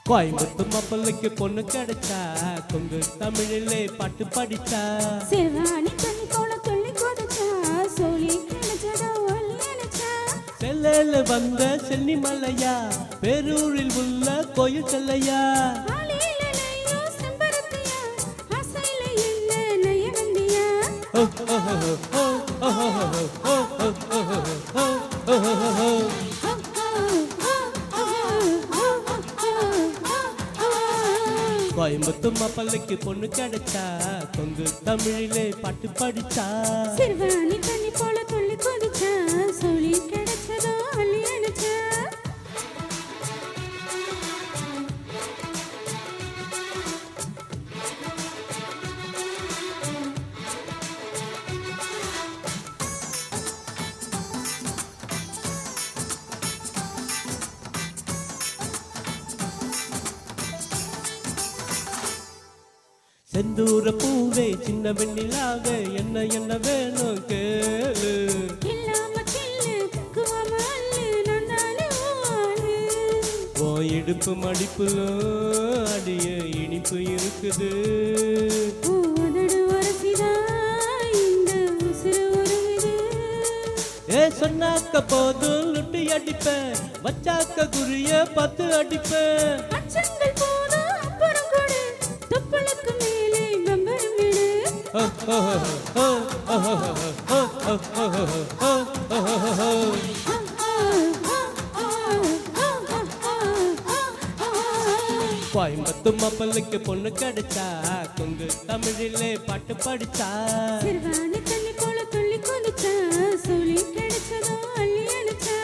கோயம்புத்தூர் மாப்பிள்ளைக்கு பொண்ணு கிடைச்சா கொங்கு தமிழிலே பாட்டு படிச்சா சிறுவாணி தண்ணி போல துள்ளி குதிச்சா சோழி கிடைச்சதோ நினைச்சா செல்லையில வந்த சென்னி மலையா பேரூரில் உள்ள கோயில் செல்லையா கோயம்புத்தூர் மாப்பிள்ளைக்கு பொண்ணு கிடைச்சா கொங்கு தமிழிலே பாட்டு படிச்சா சிறுவாணி தண்ணி போல துள்ளி குதிச்சா சோழி கிடைச்சதோ நினைச்சா செந்தூர பூவே சின்ன வெண்ணிலாக என்ன என்ன வேணும் கேளு ஓ இடுப்பு மடிப்புல அடிய இனிப்பு இருக்குது ஏ சொன்னாக்க போதும் லுட்டி அடிப்பேன் வச்சாக்க குறிய 10 அடிப்பேன் கோயம்புத்தூர் மாப்பிள்ளைக்கு பொண்ணு கிடைச்சா கொங்கு தமிழிலே பாட்டு படிச்சா சிறுவாணி தண்ணி போல துள்ளி குதிச்சா சோழி கிடைச்சதோ நினைச்சா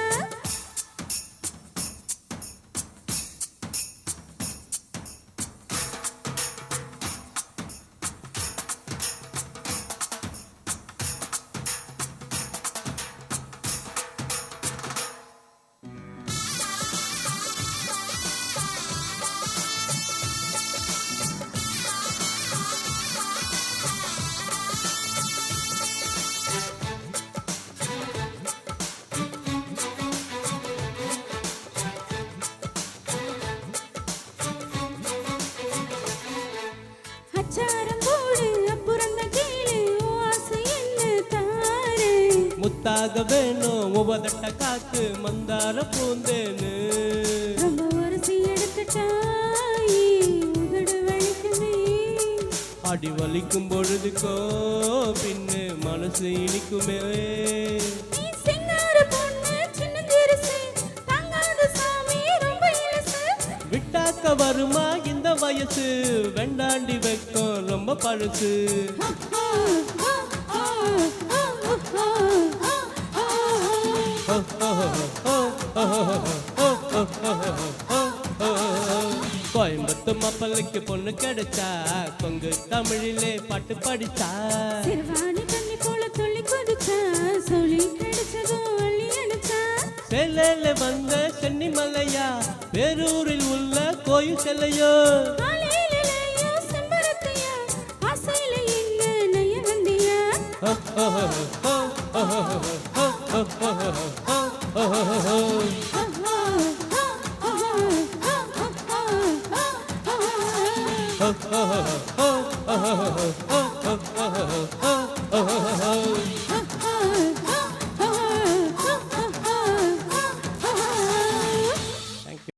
முத்தாக வேணும் உபதட்ட காத்து மந்தார பூந்தேனு அடி வலிக்கும் பொழுதுக்கோ பின்னு மனசு இனிக்குமே விட்டாக்க வருமா இந்த வயசு வெண்டாண்டி வைக்கும் ரொம்ப பழசு கோயம்புத்தூர் மாப்பிள்ளைக்கு பொண்ணு கிடைச்சா கொங்கு தமிழிலே பாட்டு படிச்சா சிறுவாணி தண்ணி போல துள்ளி குதிச்சா சோழி கிடைச்சதோ நினைச்சா செல்லையில வந்த சென்னி மலையா பேரூரில் உள்ள கோயில் செல்லையோ